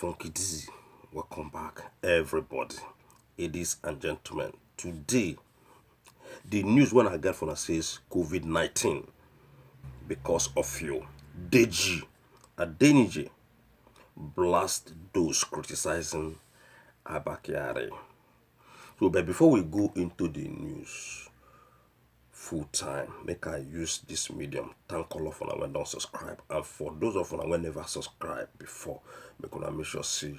Funky Dizzy. Welcome back, everybody, ladies and gentlemen. Today, the news when I get from says COVID-19 because of you. Deji Adeniji blast those criticizing Abba Kyari. So, but before we go into the news full time, make I use this medium. Thank all of you when don't subscribe, and for those of you when never subscribe before, make sure see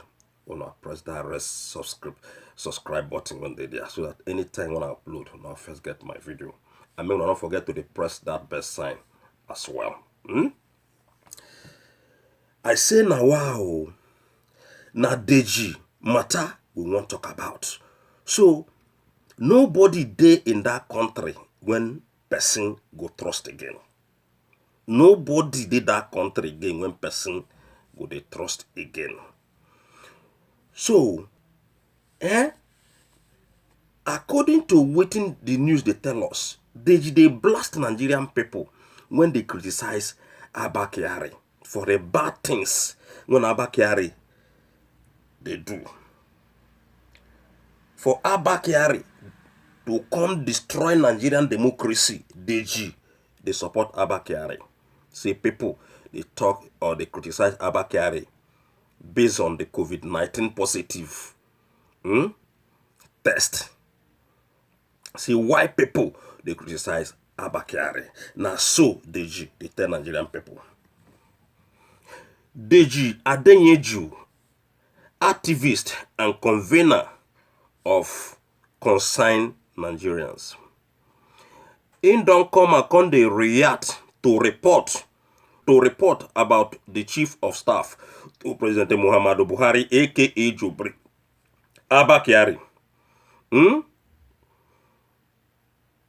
press that red subscribe button when they there, so that anytime when I upload, now first get my video. And make not forget to press that bell sign as well. I say now, wow, now Deji matter we want to talk about. So nobody dey in that country when person go trust again. Nobody dey that country again when person go dey trust again. So, according to wetin the news they tell us, they blast Nigerian people when they criticize Abba Kyari for the bad things when Abba Kyari they do. For Abba Kyari to come destroy Nigerian democracy, they support Abba Kyari. See, people, they talk or they criticize Abba Kyari based on the COVID-19 positive test. See, why people, they criticize Abba Kyari. Now, so, they tell Nigerian people. Deji Adeniji, activist and convener of Concerned Nigerians. In don't come and come they react to report about the chief of staff to President Muhammadu Buhari, aka Jobri Abba Kyari.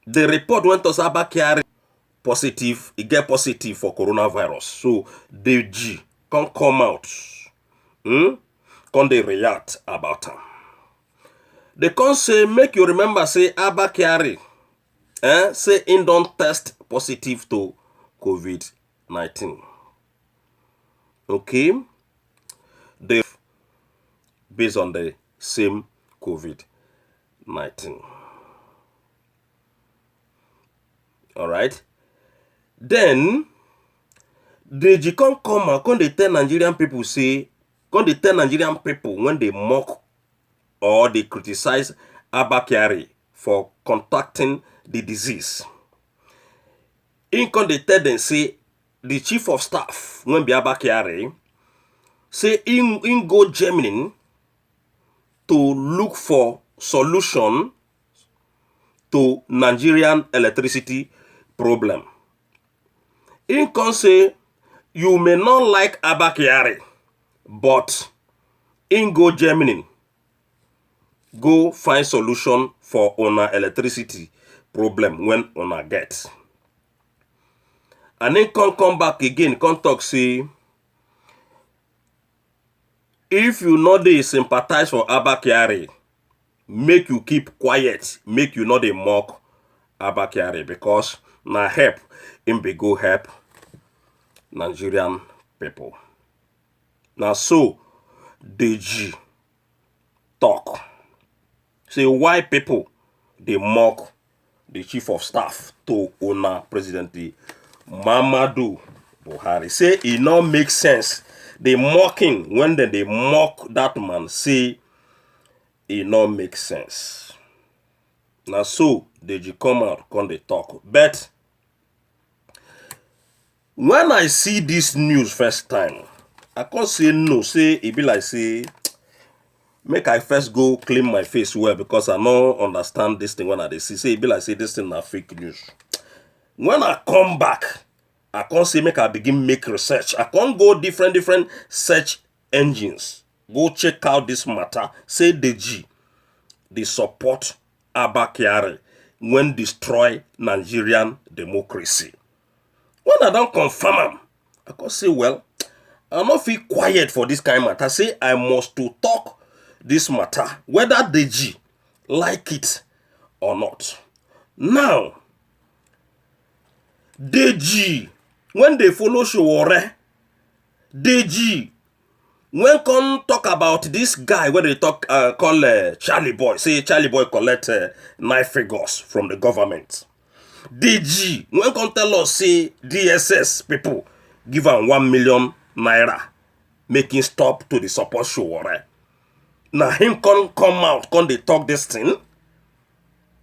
The report went to Abba Kyari positive, it get positive for coronavirus. So the G can come out, can they react about him. They can say, make you remember, say Abba Kyari, say in don't test positive to COVID-19. Okay? They based on the same COVID-19. Alright? Then they can come and can they tell Nigerian people say, can they tell Nigerian people when they mock or they criticize Abba Kyari for contacting the disease. In can they tell them say the chief of staff when be Abba Kyari say in go Germany to look for solution to Nigerian electricity problem. In can say you may not like Abba Kyari, but in go Germany go find solution for una electricity problem when una get. And then come back again, come talk say, if you not dey sympathize for Abba Kyari, make you keep quiet, make you not dey mock Abba Kyari, because na help him be go help Nigerian people. Now so Deji talk. Say why people they mock the chief of staff to una President Muhammadu Buhari. Say it not make sense. They mocking when they mock that man. Say it not make sense. Now so they come out, come they talk. But when I see this news first time, I can't say no. Say it be like say, make I first go clean my face well, because I don't understand this thing when I see. Say it be like say this thing na fake news. When I come back, I can't say make I begin make research. I can't go different search engines. Go check out this matter. Say Deji, they support Abba Kyari when destroy Nigerian democracy. When I don't confirm them, I can say, well, I not feel quiet for this kind of matter. Say I must to talk this matter, whether Deji like it or not. Now, Deji, when they follow Sowore, Deji, When come talk about this guy, when they talk call Charlie Boy, say Charlie Boy collect 9 figures from the government. DG, when come tell us say DSS people give am 1 million naira, making stop to the support Sowore. Now him come out, come they talk this thing.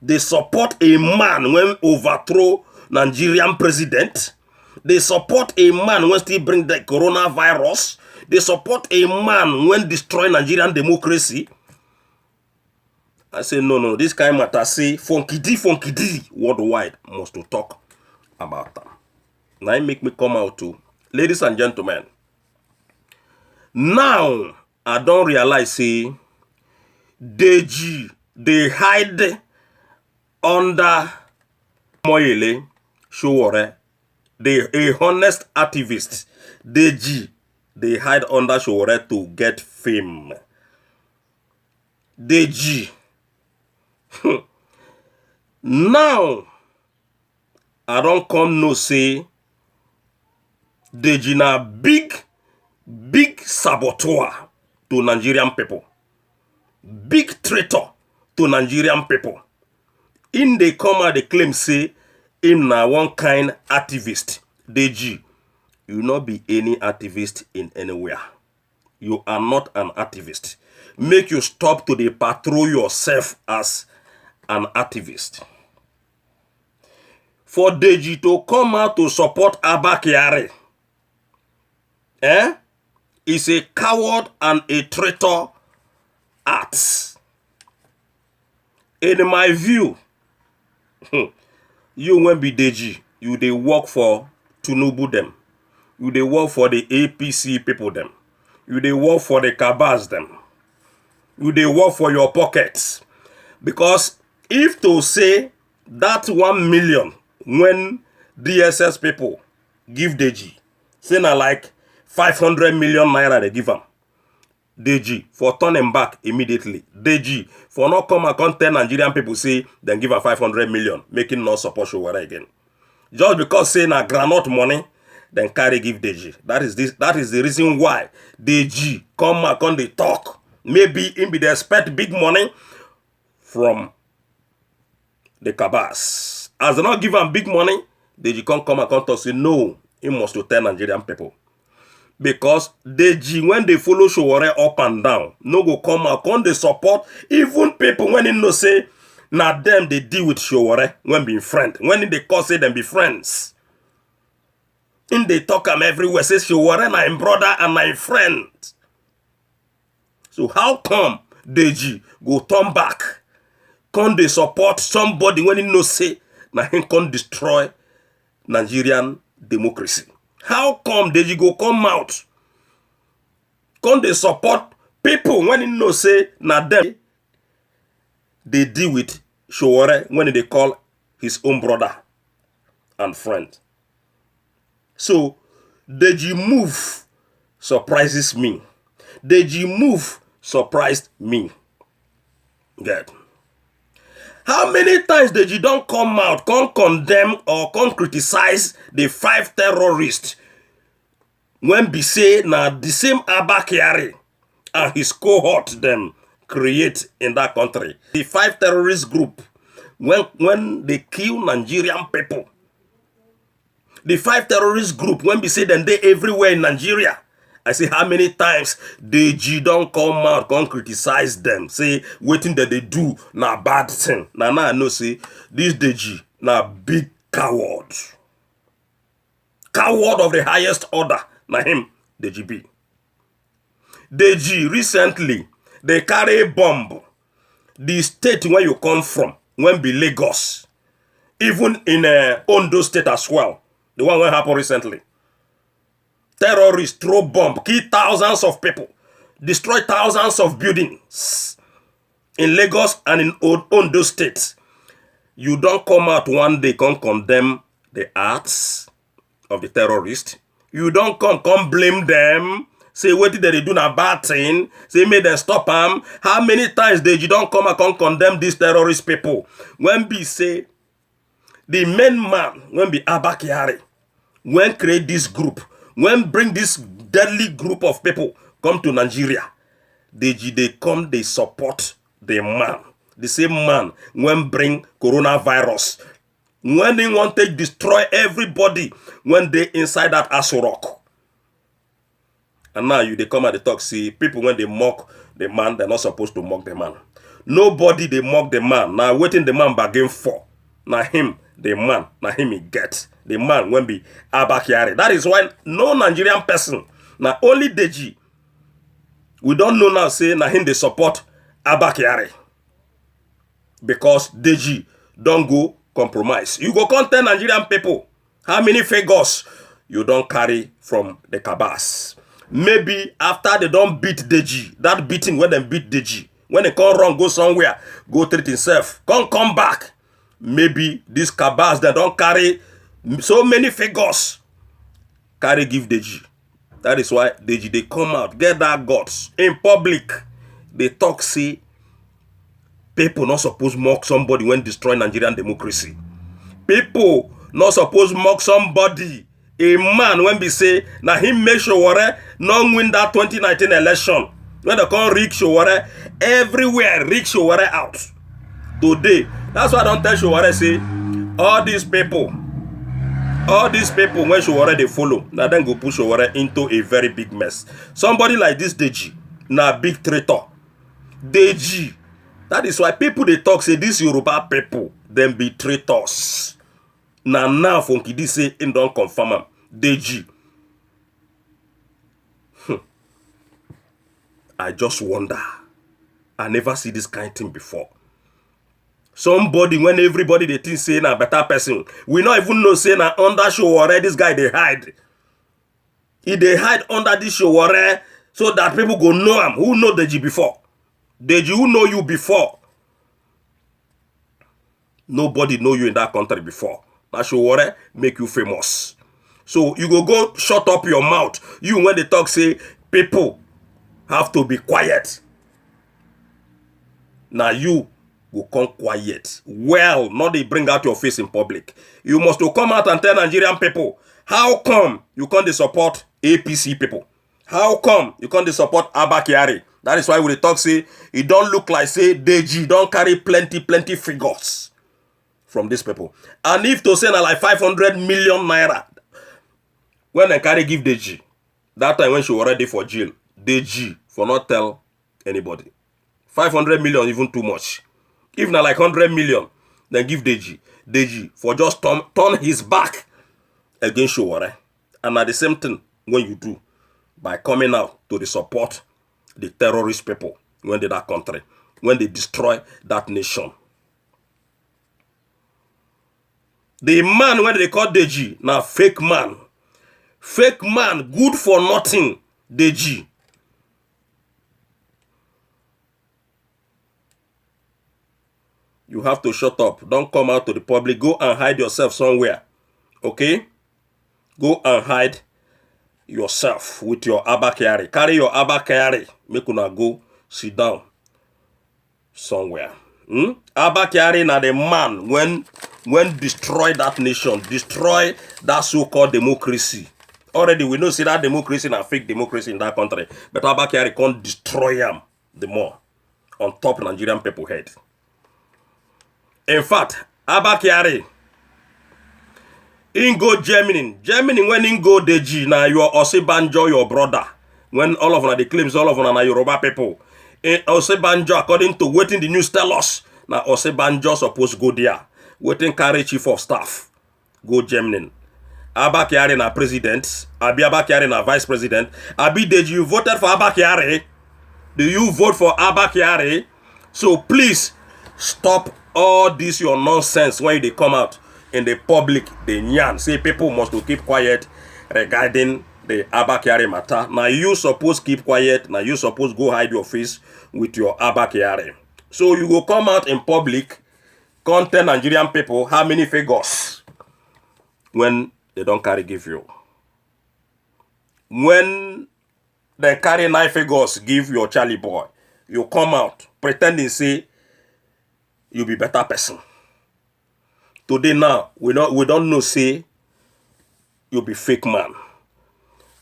They support a man when overthrow Nigerian president. They support a man when still bring the coronavirus. They support a man when destroy Nigerian democracy. I say, no, this kind of matter say, funky D, worldwide must to talk about them. Now it make me come out too. Ladies and gentlemen, now I don't realize, say, Deji, they hide under Moyele Sowore, a honest activist. Deji, they hide under Sowore to get fame. Deji. Now, I don't come no say, Deji na big saboteur to Nigerian people. Big traitor to Nigerian people. In they come out, they claim say, him na one kind activist. Deji, you will not be any activist in anywhere. You are not an activist. Make you stop to the patrol yourself as an activist. For Deji to come out to support Abba Kyari, is a coward and a traitor act. In my view, you won't be Deji. You they work for Tinubu them. You they work for the APC people them. You they work for the Kabas them. You they work for your pockets. Because if to say that 1 million when DSS people give Deji, say na like 500 million naira they give them. Deji for turn him back immediately. Deji for not come and come tell Nigerian people say then give her 500 million, making no support Sowore again. Just because say na granite money, then carry give Deji. That is the reason why Deji come and come they talk. Maybe him be they expect big money from the Kabas. As they not give him big money, Deji come and come to say no, he must to tell Nigerian people. Because Deji, when they follow Sowore up and down, no go come out, come they support even people when they know say, na them they deal with Sowore when being friend. When they call say them be friends. In they talk am everywhere, say Sowore na him brother and my friend. So how come Deji go turn back? Come they support somebody when he know say, na him come destroy Nigerian democracy. How come Deji go come out? Come they support people when he know say na them they deal with Sowore when they call his own brother and friend. So Deji move surprises me. Deji move surprised me. Good. How many times Deji don't come out, come condemn or come criticize the 5 terrorists when be say na the same Abba Kyari and his cohort them create in that country. The 5 terrorist group when they kill Nigerian people. The 5 terrorist group when be say them they everywhere in Nigeria. I say how many times Deji don't come out, come criticize them, say waiting that they do na bad thing. Now I know say this Deji na big coward. Coward of the highest order. Na him Deji be. Deji recently they carry bomb. The state where you come from, when be Lagos, even in Ondo state as well. The one that happened recently. Terrorists throw bomb, kill thousands of people, destroy thousands of buildings in Lagos and in Ondo State. You don't come out one day, come condemn the acts of the terrorists. You don't come blame them. Say what did they do a bad thing? Say made them stop them. How many times did you don't come and come condemn these terrorist people? When be say the main man, when be Abba Kyari, when create this group, when bring this deadly group of people, come to Nigeria, they come, they support the man. The same man when bring coronavirus. When they want to destroy everybody when they inside that Aso Rock. And now they come and they talk, see, people when they mock the man, they're not supposed to mock the man. Nobody they mock the man. Now waiting the man bargain for. Now him, the man, now him he get. The man when be Abba Kyari. That is why no Nigerian person, now only Deji, we don't know now say now him they support Abba Kyari. Because Deji don't go compromise. You go content Nigerian people. How many figures you don't carry from the cabas? Maybe after they don't beat Deji, that beating when they beat Deji, when they come wrong, go somewhere, go treat himself, come back. Maybe this cabas that don't carry so many figures, carry give Deji. That is why Deji, they come out, get that guts in public. They talk, say, people not supposed to mock somebody when destroy Nigerian democracy. People not supposed to mock somebody. A man when we say, now him make Sowore not win that 2019 election. When they come Rick Sowore, everywhere Rick Sowore out. Today, that's why I don't tell Sowore say, all these people when Sowore they follow, now then go push Sowore into a very big mess. Somebody like this Deji, now big traitor. Deji. That is why people they talk say this Yoruba people, them be traitors. Now Funky this say in don't confirm them. Deji. I just wonder. I never see this kind of thing before. Somebody when everybody they think say na better person. We not even know say na under Sowore this guy they hide. He they hide under this Sowore so that people go know him. Who know Deji before? Deji, who know you before? Nobody know you in that country before. Now Sowore make you famous. So you go shut up your mouth. You when they talk say people have to be quiet. Now you go come quiet. Well, not they bring out your face in public. You must to come out and tell Nigerian people, how come you can't support APC people? How come you can't support Abba Kyari? That is why we talk say, it don't look like say Deji don't carry plenty figures from these people. And if to say na like 500 million naira, when they carry give Deji, that time when she already for jail, Deji for not tell anybody. 500 million even too much. If na like 100 million, then give Deji. Deji for just turn his back against Sowore. And at the same thing when you do, by coming out to the support the terrorist people when they that country, when they destroy that nation. The man when they call Deji, now fake man. Fake man, good for nothing, Deji. You have to shut up. Don't come out to the public. Go and hide yourself somewhere. Okay? Go and hide yourself with your Abba Kyari. Carry your Abba Kyari. Make una go sit down somewhere. Abba Kyari na the man when destroy that nation, destroy that so-called democracy. Already we know see that democracy na fake democracy in that country. But Abba Kyari can't destroy them the more on top Nigerian people head. In fact, Abba Kyari, in go Germany when in go Deji, now your Osibanjo, your brother. When all of the claims, all of them are Yoruba people. In Osibanjo, according to waiting the news tell us, now Osibanjo supposed go there. Waiting carry chief of staff. Go Germany. Abba Kyari na president. Abi Abba Kyari na vice president. Abi Deji, you voted for Abba Kyari? Do you vote for Abba Kyari? So please, stop all this your nonsense when they come out in the public, they yarn. Say people must to keep quiet regarding the Abba Kyari matter. Now you suppose keep quiet. Now you suppose go hide your face with your Abba Kyari. So you go come out in public, come tell Nigerian people how many figures when they don't carry give you. When they carry 9 figures give your Charlie boy, you come out pretending say you be better person. Today now, we don't know say you be fake man.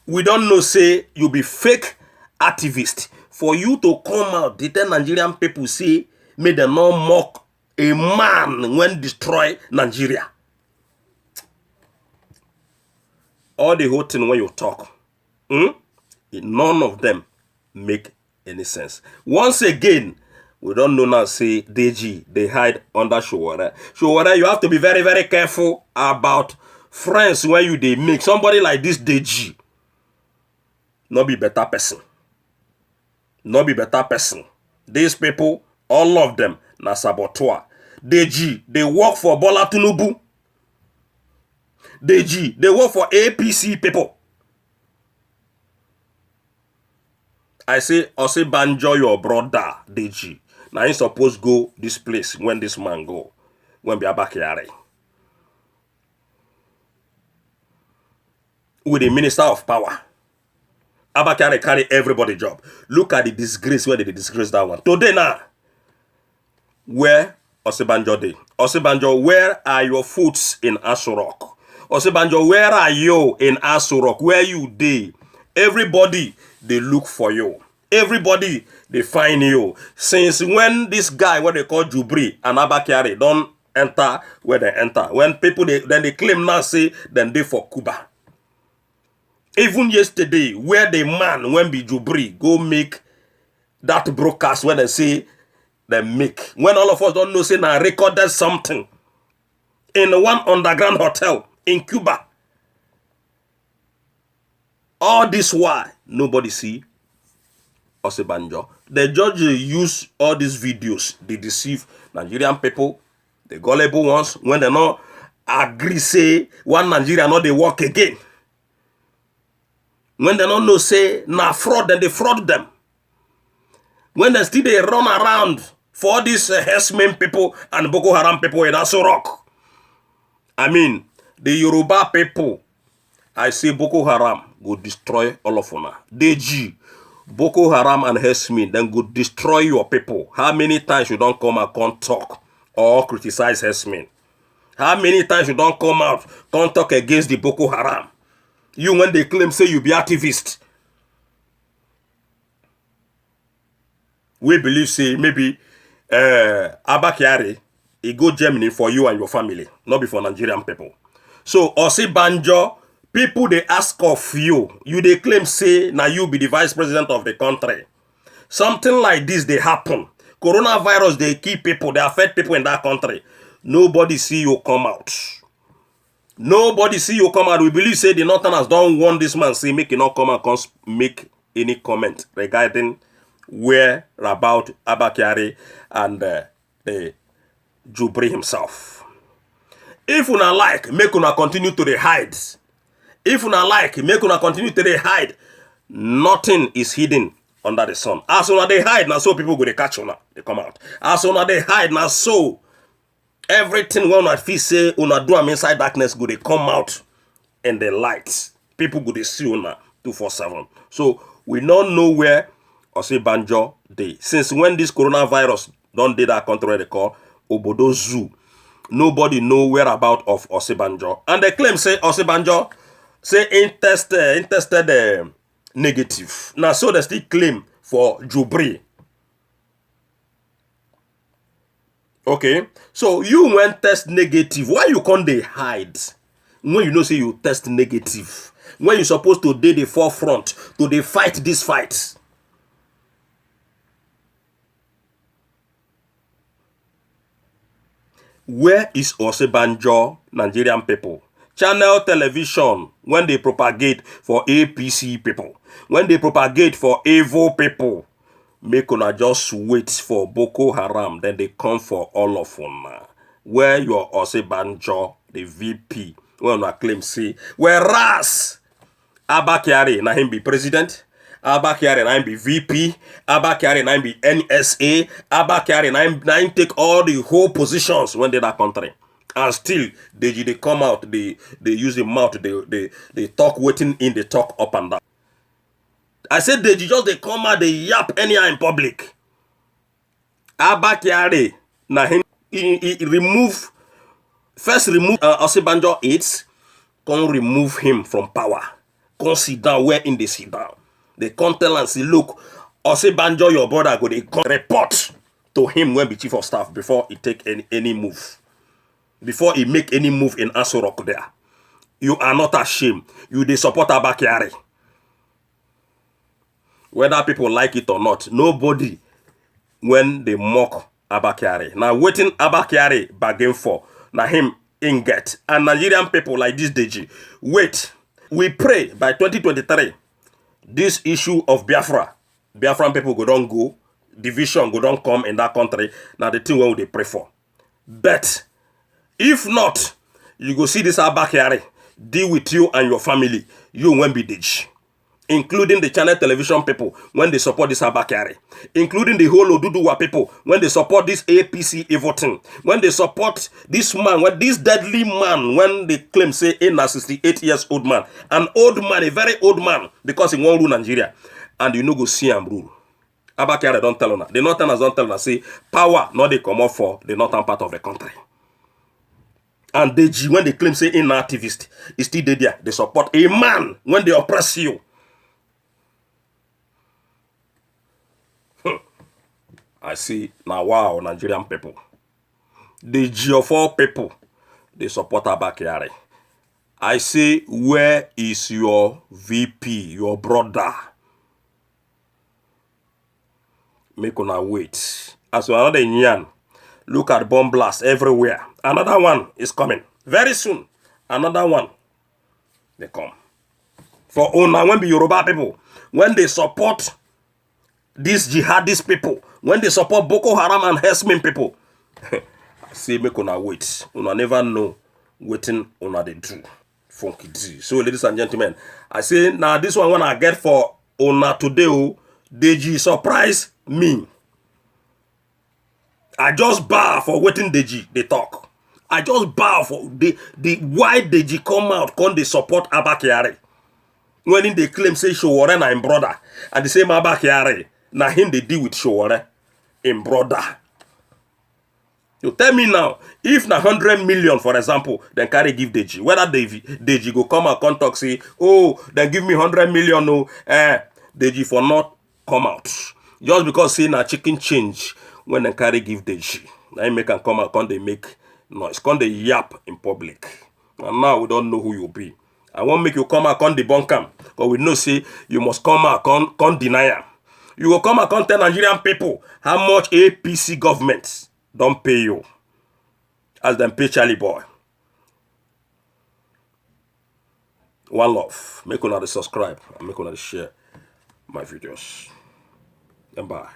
We don't know say you be fake activist, for you to come out, the tell Nigerian people say, may they not mock a man when destroy Nigeria. All the whole thing when you talk, none of them make any sense. Once again, we don't know now, say DG, they hide under Sowore. Sowore, you have to be very, very careful about friends when you they make. Somebody like this DG, not be better person. Not be better person. These people, all of them, na saboteur. DG, they work for Bola Tinubu. DG, they work for APC people. I say, Osinbajo your brother, DG. Now he supposed go this place when this man go. When be Abba Kyari. With the minister of power. Abba Kyari carry everybody job. Look at the disgrace where they disgrace that one. Today now, where Osinbajo dey? Osinbajo, where are your foots in Aso Rock? Osinbajo, where are you in Aso Rock? Where you dey? Everybody, they look for you. Everybody, they find you. Since when this guy, what they call Jubri and Abba Kyari, don't enter where they enter. When people, then they claim now, say, then they for Cuba. Even yesterday, where the man, when be Jubri, go make that broadcast when they say, they make. When all of us don't know, say, now recorded something in one underground hotel in Cuba. All this why nobody see Osinbajo. The judge use all these videos. They deceive Nigerian people, the gullible ones, when they not agree, say, one Nigeria not they work again. When they don't know, say, na fraud, then they fraud them. When they still they run around for these herdsmen people and Boko Haram people in Aso Rock. I mean, the Yoruba people, I say Boko Haram go destroy all of una. DG, Boko Haram and herdsmen, then go destroy your people. How many times you don't come out, come talk or criticize herdsmen? How many times you don't come out, come talk against the Boko Haram? You, when they claim, say you be activist. We believe, say, maybe Abba Kyari, he go Germany for you and your family, not be for Nigerian people. So, Osinbajo, people they ask of you, you they claim, say, now you be the vice president of the country. Something like this, they happen. Coronavirus, they keep people, they affect people in that country. Nobody see you come out. Nobody see you come out. We believe, say, the Northerners don't want this man, say, make it not come out, make any comment regarding where about Abba Kyari and the Jubri himself. If una like, make una continue to hide. If una like, make una continue to hide. Nothing is hidden under the sun. As una they hide, now so people go to catch una, they come out. As una they hide, now so everything when una feel say una do am inside darkness go they come out in the light. People go to see una 247. So we don't know where Osinbajo dey. Since when this coronavirus don't did that country they call Obodo Zoo, nobody know whereabout of Osinbajo. And they claim, say, Osinbajo, say, tested negative. Now, so they still claim for Jubri. Okay? So, you went test negative. Why you can't they hide? When you know, say, you test negative. When you supposed to do the forefront, to they fight this fight. Where is Osinbajo, Nigerian people? Channel television, when they propagate for APC people, when they propagate for evil people, make una just wait for Boko Haram, then they come for all of una. Where your Osinbajo, the VP, when una claim, say, whereas Abba Kyari, na him be president, Abba Kyari na him be VP, Abba Kyari na him be NSA, Abba Kyari na him take all the whole positions when they that country. And still, they come out, they use the mouth, they talk waiting in, they talk up and down. I said they come out, they yap anyhow in public. Abba Kyari, na him, he remove, first remove Osinbajo aids, come remove him from power. Come sit down where in they sit down. They come tell and say, look, Osibanjo, your brother, go they come report to him when be chief of staff before he take any move. Before he make any move in Aso Rock there. You are not ashamed. You they support Abba Kyari. Whether people like it or not, nobody when they mock Abba Kyari. Now waiting Abba Kyari bargain for. Now him in get. And Nigerian people like this Deji. Wait. We pray by 2023. This issue of Biafran people go don't go. Division go don't come in that country. Now the thing what they pray for. But if not, you go see this Abba Kyari deal with you and your family. You won't be Deji. Including the channel television people when they support this Abba Kyari, including the whole Oduduwa people when they support this APC evil thing, when they support this man, when this deadly man, when they claim say a 68 years old man, an old man, a very old man, because he won't rule Nigeria, and you know go see him rule. Abba Kyari don't tell us. The Northerners don't tell us say power not they come up for the northern part of the country. And when they claim say an activist is still there, they support a man when they oppress you. I see now, wow, Nigerian people. The G4 people, they support Abba Kyari. I say, where is your VP, your brother? Make una wait. As another Nyan, look at bomb blast everywhere. Another one is coming. Very soon, another one, they come. For Ona, when be Yoruba people, when they support these jihadist people, when they support Boko Haram and Hesmin people, I say make una wait. Una never know waiting una they do. Funky D. So ladies and gentlemen, I say now this one when I get for una today, Deji surprise me. I just bow for waiting Deji they talk. I just bow for the why Deji come out come they support Abba Kyari. When they claim say Sowore na him brother and the same Abba Kyari. Now him they deal with Sowore in brother. You tell me now, if na 100 million, for example, then carry give Deji. Whether Deji go come and come talk say, oh, then give me 100 million, no, Deji for not come out. Just because say na chicken change when they carry give Deji. Now he make and come out, come they make noise, come they yap in public. And now we don't know who you be. I won't make you come out, come debunk him. But we know say you must come out, come deny him. You will come and tell Nigerian people how much APC government don't pay you as them pay Charlie Boy. One love. Make una subscribe and make una share my videos. And bye.